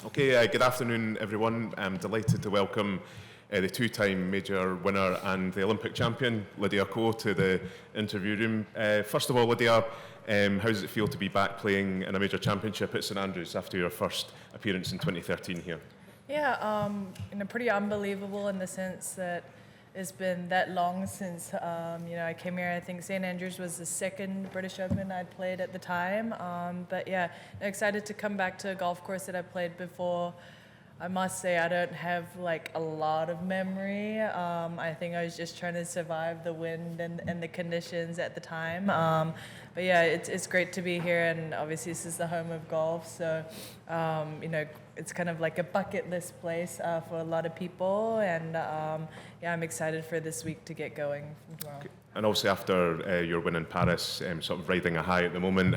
Okay, good afternoon, everyone. I'm delighted to welcome the two-time major winner and the Olympic champion, Lydia Ko, to the interview room. First of all, Lydia, how does it feel to be back playing in a major championship at St Andrews after your first appearance in 2013 here? Yeah, pretty unbelievable in the sense that it's been that long since, I came here. I think St Andrews was the second British Open I'd played at the time. But yeah, excited to come back to a golf course that I played before. I must say I don't have like a lot of memory. I think I was just trying to survive the wind and the conditions at the time. But yeah, it's great to be here, and obviously this is the home of golf, so it's kind of like a bucket list place for a lot of people, and yeah, I'm excited for this week to get going from tomorrow. Okay. And also after your win in Paris, sort of riding a high at the moment,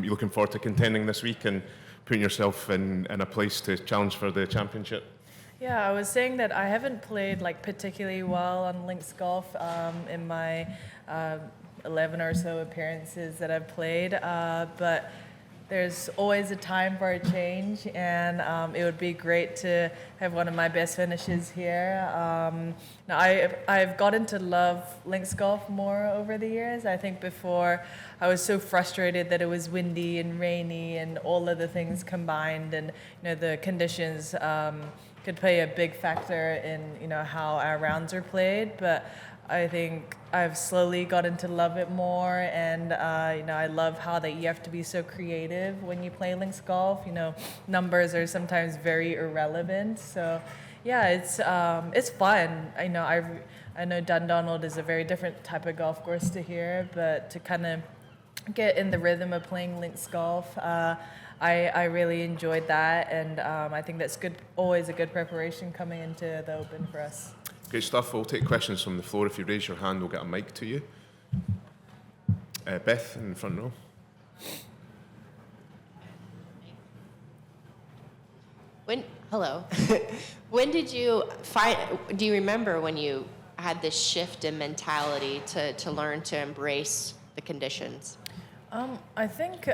you looking forward to contending this week and putting yourself in a place to challenge for the championship? Yeah, I was saying that I haven't played like particularly well on links golf in my 11 or so appearances that I've played, but there's always a time for a change, and it would be great to have one of my best finishes here. Now I've gotten to love links golf more over the years. I think before I was so frustrated that it was windy and rainy and all of the things combined, and the conditions could play a big factor in how our rounds are played. But I think I've slowly gotten to love it more, and I love how that you have to be so creative when you play links golf. Numbers are sometimes very irrelevant, so yeah, it's fun. I know Dundonald is a very different type of golf course to here, but to kind of get in the rhythm of playing links golf, I really enjoyed that, and I think that's good. Always a good preparation coming into the Open for us. Great stuff. We'll take questions from the floor. If you raise your hand, we'll get a mic to you. Beth in the front row. Hello. When did you do you remember when you had this shift in mentality to learn to embrace the conditions? I think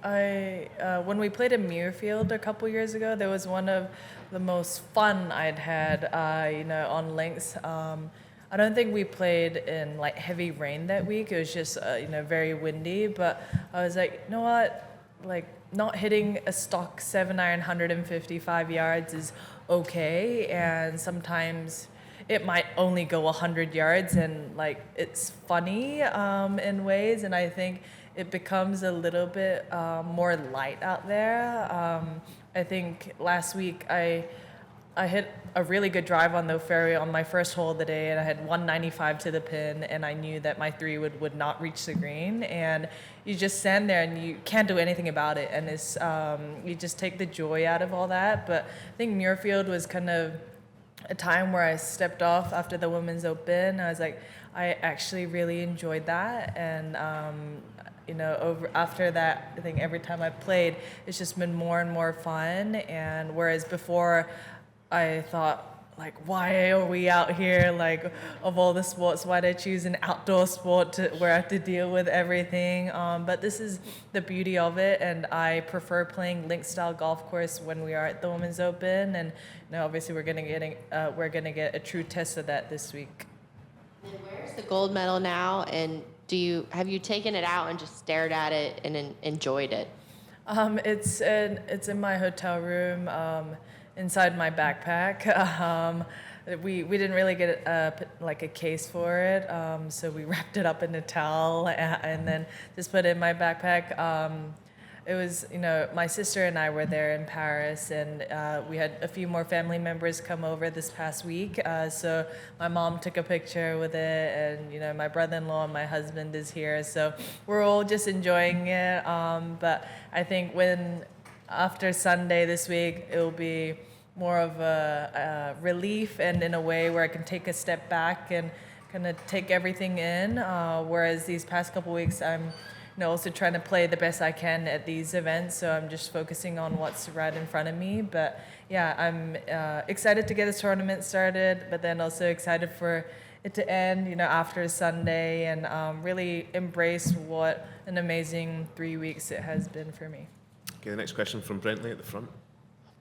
when we played in Muirfield a couple years ago, there was one of the most fun I'd had, on links. I don't think we played in like heavy rain that week. It was just, very windy. But I was like, you know what? Like, not hitting a stock 7-iron 155 yards is okay, and sometimes it might only go 100 yards, and like it's funny in ways, and I think it becomes a little bit more light out there. I think last week I hit a really good drive on the fairway on my first hole of the day, and I had 195 to the pin, and I knew that my three would not reach the green, and you just stand there and you can't do anything about it, and it's you just take the joy out of all that. But I think Muirfield was kind of a time where I stepped off after the Women's Open. I was like, I actually really enjoyed that, and after that, I think every time I've played, it's just been more and more fun. And whereas before, I thought, like, why are we out here? Like, of all the sports, why did I choose an outdoor sport where I have to deal with everything? But this is the beauty of it, and I prefer playing link-style golf course when we are at the Women's Open. And obviously, we're gonna get a true test of that this week. And where's the gold medal now? And have you taken it out and just stared at it and enjoyed it? It's in my hotel room, inside my backpack. We didn't really get a case for it, so we wrapped it up in a towel and then just put it in my backpack. It was, my sister and I were there in Paris, and we had a few more family members come over this past week. So my mom took a picture with it, and, my brother-in-law and my husband is here. So we're all just enjoying it. But I think after Sunday this week, it will be more of a relief, and in a way where I can take a step back and kind of take everything in. Whereas these past couple weeks, I'm also trying to play the best I can at these events, so I'm just focusing on what's right in front of me. But yeah, I'm excited to get this tournament started, but then also excited for it to end, after Sunday, and really embrace what an amazing 3 weeks it has been for me. Okay, the next question from Brentley at the front.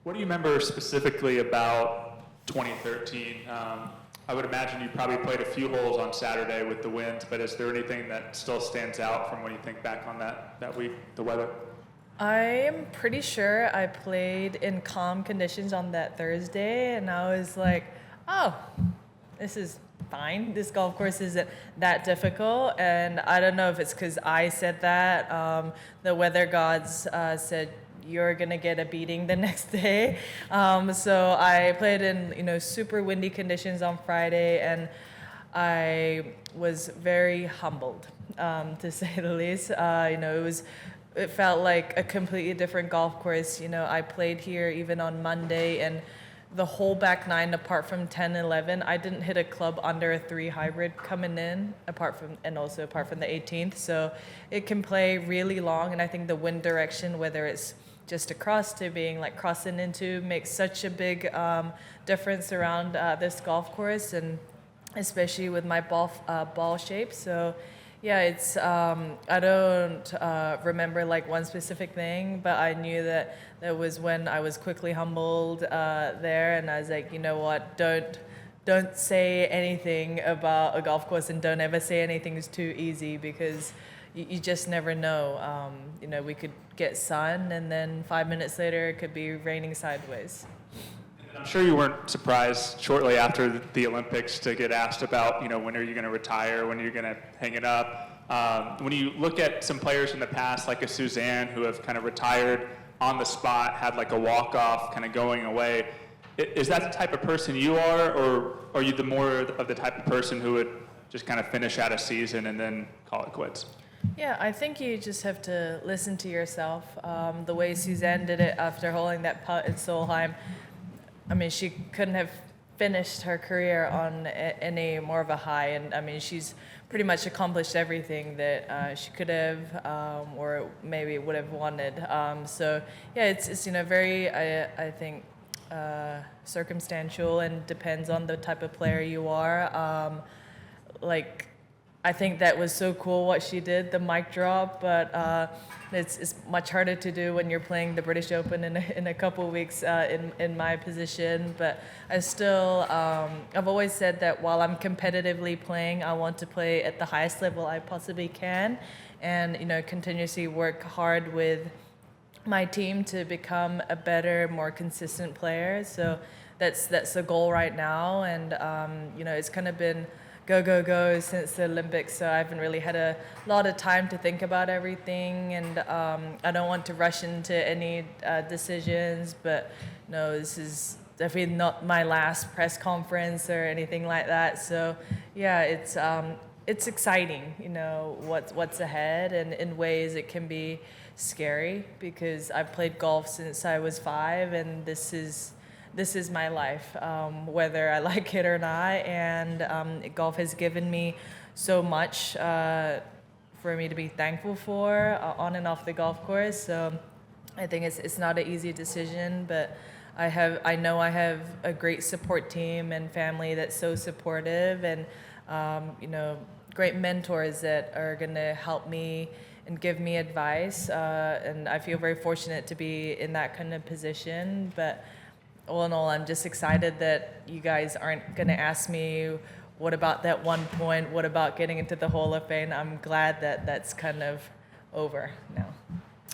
What do you remember specifically about 2013? I would imagine you probably played a few holes on Saturday with the wind, but is there anything that still stands out from when you think back on that week, the weather? I'm pretty sure I played in calm conditions on that Thursday, and I was like, oh, this is fine. This golf course isn't that difficult. And I don't know if it's because I said that. The weather gods said, you're going to get a beating the next day. So I played in, super windy conditions on Friday, and I was very humbled, to say the least. It felt like a completely different golf course. I played here even on Monday, and the whole back nine, apart from 10, 11, I didn't hit a club under a 3 hybrid coming in, apart from the 18th. So it can play really long, and I think the wind direction, whether it's just across to being like crossing into, makes such a big difference around this golf course, and especially with my ball shape. So yeah, it's I don't remember like one specific thing, but I knew that was when I was quickly humbled there, and I was like, you know what, don't say anything about a golf course, and don't ever say anything's too easy, because you just never know. We could get sun, and then 5 minutes later it could be raining sideways. I'm sure you weren't surprised shortly after the Olympics to get asked about, when are you going to retire, when are you going to hang it up. When you look at some players in the past, like a Suzanne, who have kind of retired on the spot, had like a walk-off kind of going away, is that the type of person you are, or are you the more of the type of person who would just kind of finish out a season and then call it quits? Yeah, I think you just have to listen to yourself. The way Suzanne did it after holding that putt at Solheim, I mean, she couldn't have finished her career on any more of a high, and she's pretty much accomplished everything that she could have, or maybe would have wanted. So yeah, it's very, I think, circumstantial, and depends on the type of player you are. I think that was so cool what she did, the mic drop, but it's much harder to do when you're playing the British Open in a couple weeks in my position. But I still, I've always said that while I'm competitively playing, I want to play at the highest level I possibly can, and continuously work hard with my team to become a better, more consistent player. So that's the goal right now, and it's kind of been go since the Olympics, so I haven't really had a lot of time to think about everything, and I don't want to rush into any decisions, but no, this is definitely not my last press conference or anything like that. So yeah, it's exciting, what's ahead, and in ways it can be scary, because I've played golf since I was 5, and this is my life, whether I like it or not, and golf has given me so much for me to be thankful for on and off the golf course. So I think it's not an easy decision, but I know I have a great support team and family that's so supportive, and great mentors that are going to help me and give me advice, and I feel very fortunate to be in that kind of position. But all in all, I'm just excited that you guys aren't going to ask me, what about that one point? What about getting into the Hall of Fame? I'm glad that that's kind of over now.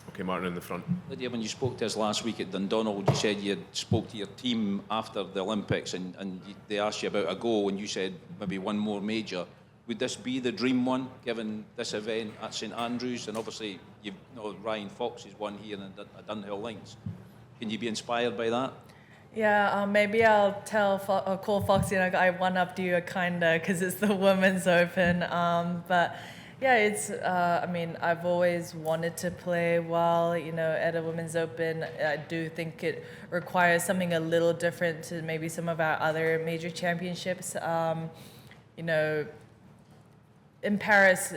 Okay, Martin in the front. Lydia, when you spoke to us last week at Dundonald, you said you had spoke to your team after the Olympics, and they asked you about a goal, and you said maybe one more major. Would this be the dream one, given this event at St Andrews? And obviously, Ryan Fox is one here at Dunhill Links. Can you be inspired by that? Yeah, maybe I'll call Foxy, and I one-upped you kinda, because it's the Women's Open. But yeah, it's, I've always wanted to play well, at a Women's Open. I do think it requires something a little different to maybe some of our other major championships. In Paris,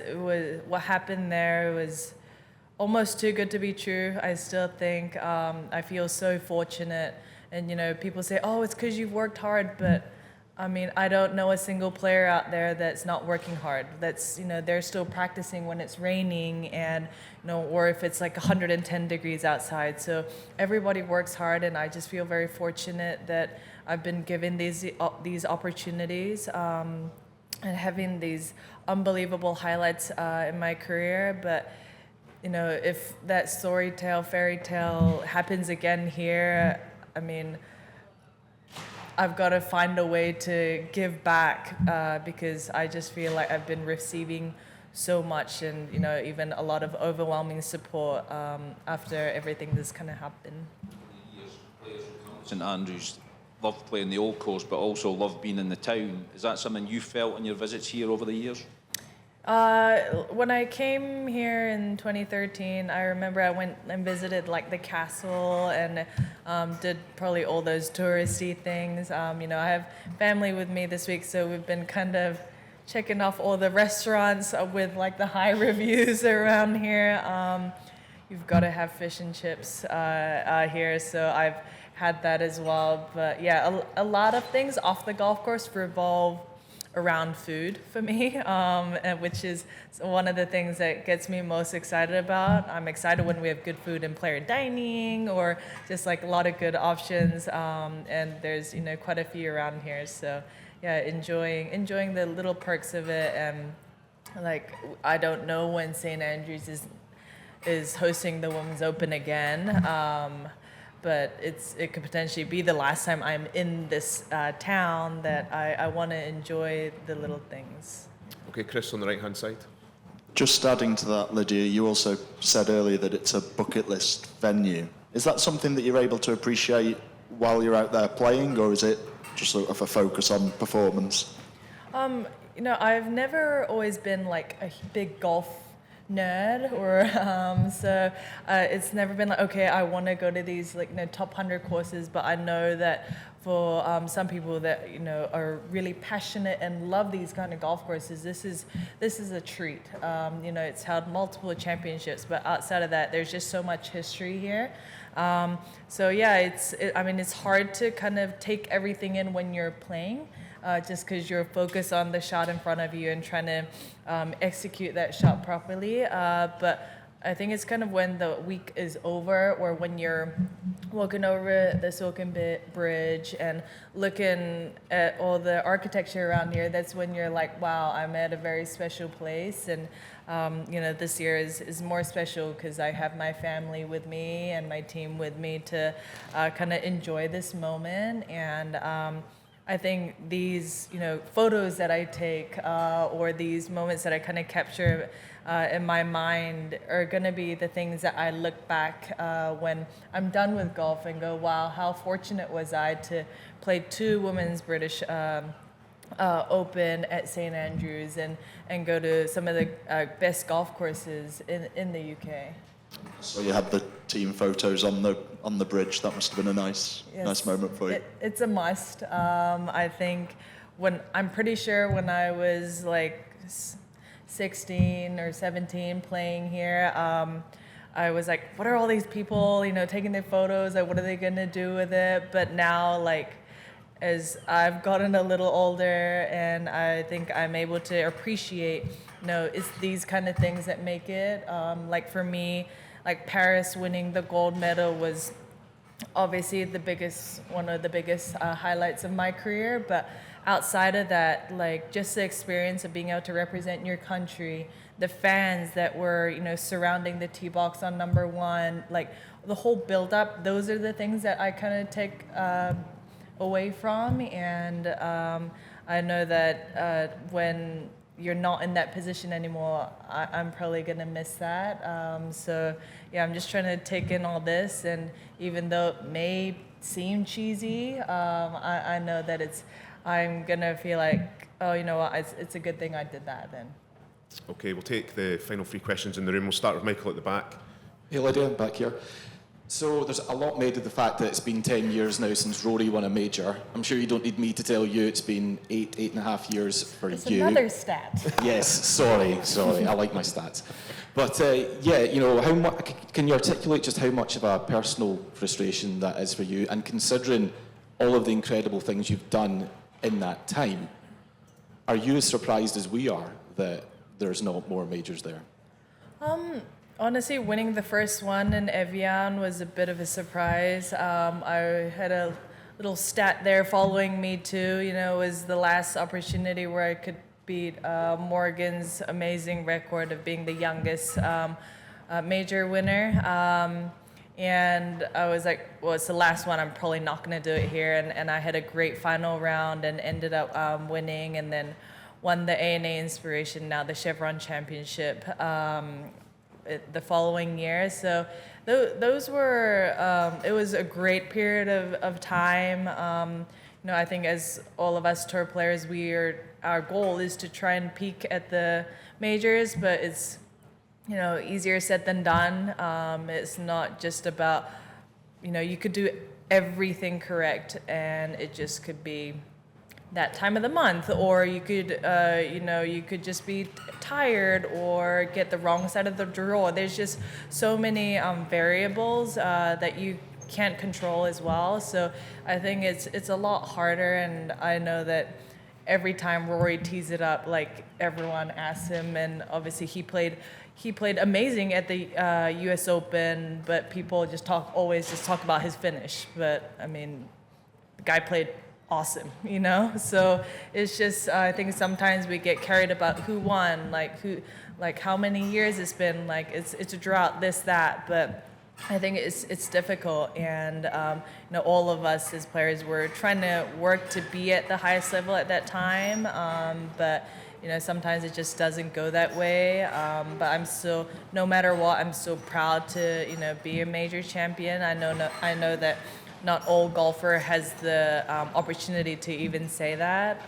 what happened there was almost too good to be true, I still think. I feel so fortunate. And, people say, oh, it's because you've worked hard, but I mean, I don't know a single player out there that's not working hard. That's, they're still practicing when it's raining and, or if it's like 110 degrees outside. So everybody works hard, and I just feel very fortunate that I've been given these opportunities and having these unbelievable highlights in my career. But, if that fairy tale happens again here, I mean, I've got to find a way to give back because I just feel like I've been receiving so much, and even a lot of overwhelming support after everything that's kind of happened. St Andrews loved playing the old course, but also loved being in the town. Is that something you felt on your visits here over the years? When I came here in 2013, I remember I went and visited like the castle and did probably all those touristy things. I have family with me this week, so we've been kind of checking off all the restaurants with like the high reviews around here. You've got to have fish and chips here, so I've had that as well. But yeah, a lot of things off the golf course revolve around food for me, which is one of the things that gets me most excited about. I'm excited when we have good food in player dining or just like a lot of good options, and there's quite a few around here. So yeah, enjoying the little perks of it. And like, I don't know when St. Andrews is hosting the Women's Open again. But it could potentially be the last time I'm in this town that I want to enjoy the little things. Okay, Chris, on the right-hand side. Just adding to that, Lydia, you also said earlier that it's a bucket list venue. Is that something that you're able to appreciate while you're out there playing, or is it just sort of a focus on performance? I've never always been like a big golf nerd, or so it's never been like, okay, I want to go to these like top 100 courses, but I know that for some people that are really passionate and love these kind of golf courses, this is a treat. It's held multiple championships, but outside of that, there's just so much history here. So yeah, it's hard to kind of take everything in when you're playing. Just because you're focused on the shot in front of you and trying to execute that shot properly. But I think it's kind of when the week is over, or when you're walking over the Silken Bridge and looking at all the architecture around here, that's when you're like, wow, I'm at a very special place. And this year is more special because I have my family with me and my team with me to kind of enjoy this moment. And I think these, photos that I take or these moments that I kind of capture in my mind are going to be the things that I look back when I'm done with golf and go, wow, how fortunate was I to play 2 Women's British Open at St. Andrews and go to some of the best golf courses in the UK. So you had the team photos on the bridge. That must have been a nice moment for you. It's a must. I think I'm pretty sure when I was like 16 or 17 playing here, I was like, what are all these people, taking their photos? Like, what are they gonna do with it? But now, like, as I've gotten a little older, and I think I'm able to appreciate, it's these kind of things that make it. Like for me, like Paris winning the gold medal was obviously one of the biggest highlights of my career. But outside of that, like just the experience of being able to represent your country, the fans that were, surrounding the tee box on number 1, like the whole build up, those are the things that I kind of take away from. And I know that when you're not in that position anymore, I'm probably gonna miss that. So yeah, I'm just trying to take in all this, and even though it may seem cheesy, I know that I'm gonna feel like, oh, you know what, it's a good thing I did that then. Okay, we'll take the final 3 questions in the room. We'll start with Michael at the back. Hey Lydia, back here. So there's a lot made of the fact that it's been 10 years now since Rory won a major. I'm sure you don't need me to tell you it's been 8.5 years for It's you. another stat. Yes, sorry, I like my stats. But can you articulate just how much of a personal frustration that is for you? And considering all of the incredible things you've done in that time. Are you as surprised as we are that there's no more majors there? Honestly, winning the first one in Evian was a bit of a surprise. I had a little stat there following me too. You know, it was the last opportunity where I could beat Morgan's amazing record of being the youngest major winner. And I was like, well, it's the last one. I'm probably not going to do it here. And I had a great final round and ended up winning, and then won the ANA Inspiration, now the Chevron Championship, the following year. So those were, it was a great period of time. You know, I think as all of us tour players, our goal is to try and peak at the majors, but it's, you know, easier said than done. It's not just about, you know, you could do everything correct and it just could be that time of the month, or you could, you know, you could just be tired or get the wrong side of the draw. There's just so many variables that you can't control as well. So I think it's a lot harder, and I know that every time Rory tees it up, like everyone asks him, and obviously he played amazing at the U.S. Open, but people always just talk about his finish. But I mean, the guy played awesome, you know. So it's just I think sometimes we get carried about who won, like how many years it's been, like it's a drought, this, that, but I think it's difficult, and you know, all of us as players were trying to work to be at the highest level at that time, but you know, sometimes it just doesn't go that way. But I'm still, no matter what, I'm so proud to, you know, be a major champion. I know that not all golfer has the opportunity to even say that.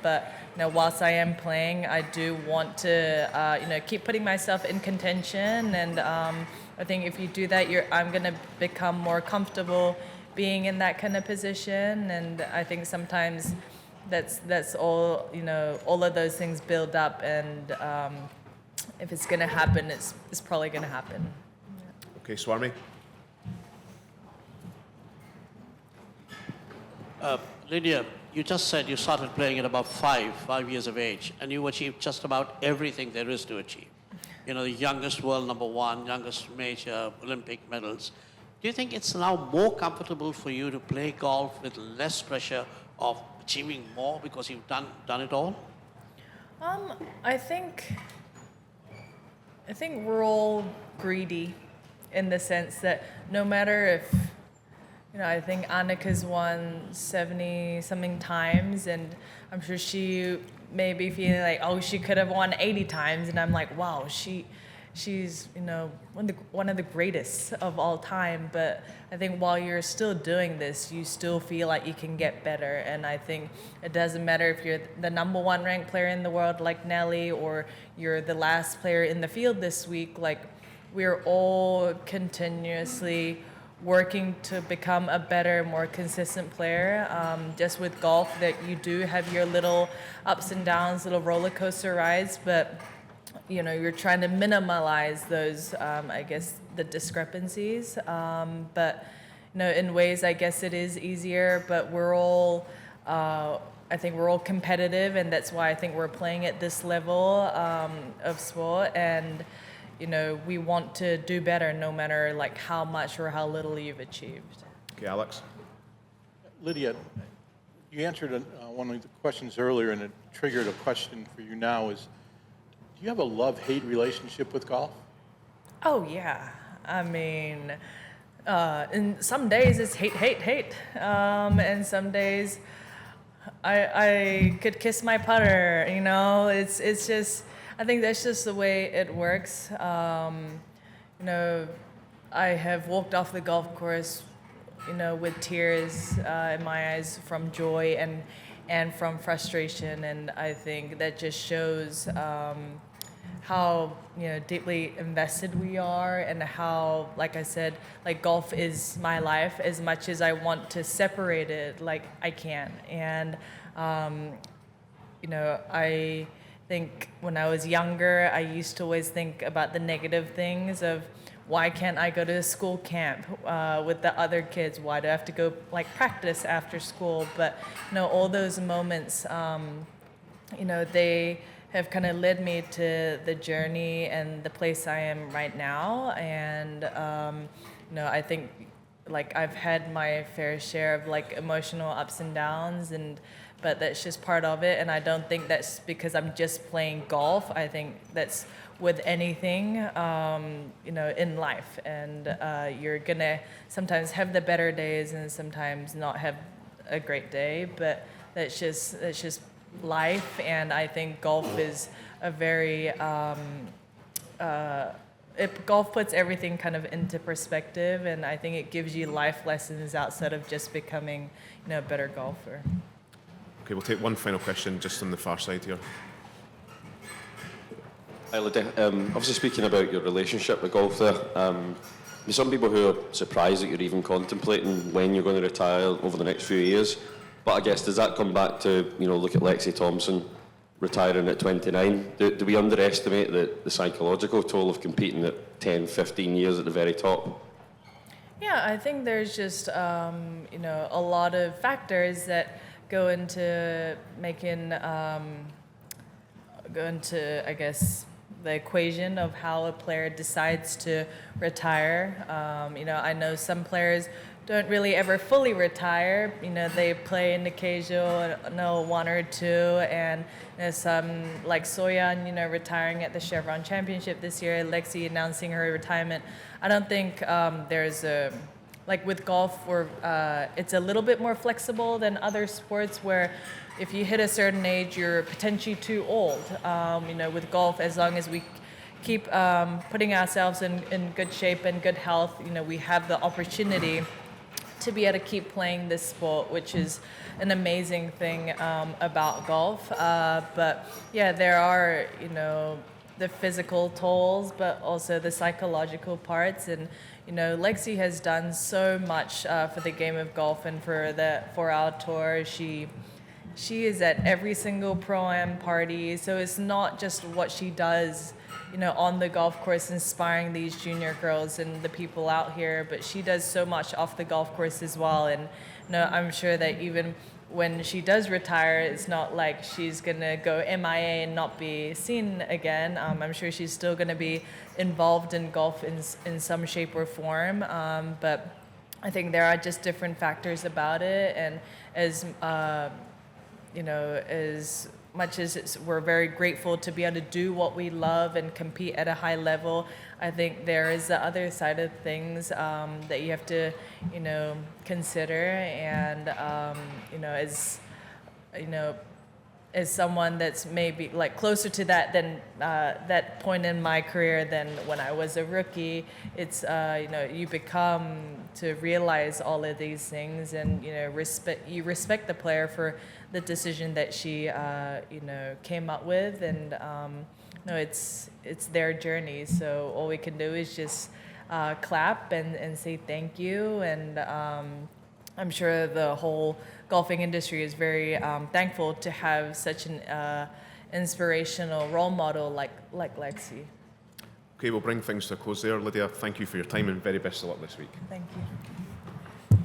But you know, whilst I am playing, I do want to, you know, keep putting myself in contention, and I think if you do that, I'm going to become more comfortable being in that kind of position. And I think sometimes that's all, you know, all of those things build up, and if it's going to happen, it's probably going to happen. Okay, Swarmy. Lydia, you just said you started playing at about 5 years of age, and you achieved just about everything there is to achieve. You know, the youngest world #1, youngest major Olympic medals. Do you think it's now more comfortable for you to play golf with less pressure of achieving more because you've done it all? I think we're all greedy in the sense that no matter if, you know, I think Annika's won 70-something times, and I'm sure she may be feeling like, oh, she could have won 80 times, and I'm like, wow, she's, you know, one of the greatest of all time. But I think while you're still doing this, you still feel like you can get better, and I think it doesn't matter if you're the #1 ranked player in the world like Nelly, or you're the last player in the field this week. Like, we're all continuously working to become a better, more consistent player. Just with golf, that you do have your little ups and downs, little roller coaster rides, but you know, you're trying to minimize those, I guess, the discrepancies. But you know, in ways, I guess it is easier, but we're all, I think we're all competitive, and that's why I think we're playing at this level of sport, and you know, we want to do better no matter like how much or how little you've achieved. Okay, Alex. Lydia, you answered one of the questions earlier, and it triggered a question for you now is, do you have a love-hate relationship with golf? Oh, yeah. I mean, in some days it's hate. And some days I could kiss my putter, you know? It's just, I think that's just the way it works. You know, I have walked off the golf course, you know, with tears in my eyes from joy and from frustration, and I think that just shows how, you know, deeply invested we are, and how, like I said, like golf is my life. As much as I want to separate it, like I can't. And you know, I think when I was younger, I used to always think about the negative things of why can't I go to a school camp with the other kids? Why do I have to go like practice after school? But all those moments, they have kind of led me to the journey and the place I am right now. And I think like I've had my fair share of like emotional ups and downs, but that's just part of it. And I don't think that's because I'm just playing golf. I think that's with anything, in life. And you're gonna sometimes have the better days and sometimes not have a great day, but that's just life. And I think golf is a very, golf puts everything kind of into perspective, and I think it gives you life lessons outside of just becoming, a better golfer. Okay, we'll take one final question just on the far side here. Hi, Lydia. Obviously speaking about your relationship with golf there, there's some people who are surprised that you're even contemplating when you're going to retire over the next few years. But I guess, does that come back to, look at Lexi Thompson retiring at 29? Do we underestimate the psychological toll of competing at 10, 15 years at the very top? Yeah, I think there's just, a lot of factors that go into making, I guess, the equation of how a player decides to retire. I know some players don't really ever fully retire. They play an occasional, one or two, and there's some like Soyeon, retiring at the Chevron Championship this year. Lexi announcing her retirement. I don't think there's a like with golf where it's a little bit more flexible than other sports where if you hit a certain age, you're potentially too old. With golf, as long as we keep putting ourselves in good shape and good health, we have the opportunity to be able to keep playing this sport, which is an amazing thing about golf. But yeah, there are, the physical tolls, but also the psychological parts. And, Lexi has done so much for the game of golf and for our tour. She is at every single Pro-Am party, so it's not just what she does, on the golf course, inspiring these junior girls and the people out here, but she does so much off the golf course as well. And I'm sure that even when she does retire, it's not like she's gonna go MIA and not be seen again. I'm sure she's still gonna be involved in golf in some shape or form, but I think there are just different factors about it. And as as much as we're very grateful to be able to do what we love and compete at a high level, I think there is the other side of things that you have to, consider. And, as someone that's maybe like closer to that than that point in my career than when I was a rookie, it's you become to realize all of these things, and respect the player for the decision that she came up with, and it's their journey. So all we can do is just clap and say thank you. And I'm sure the whole golfing industry is very thankful to have such an inspirational role model like Lexi. Okay, we'll bring things to a close there. Lydia, thank you for your time and very best of luck this week. Thank you.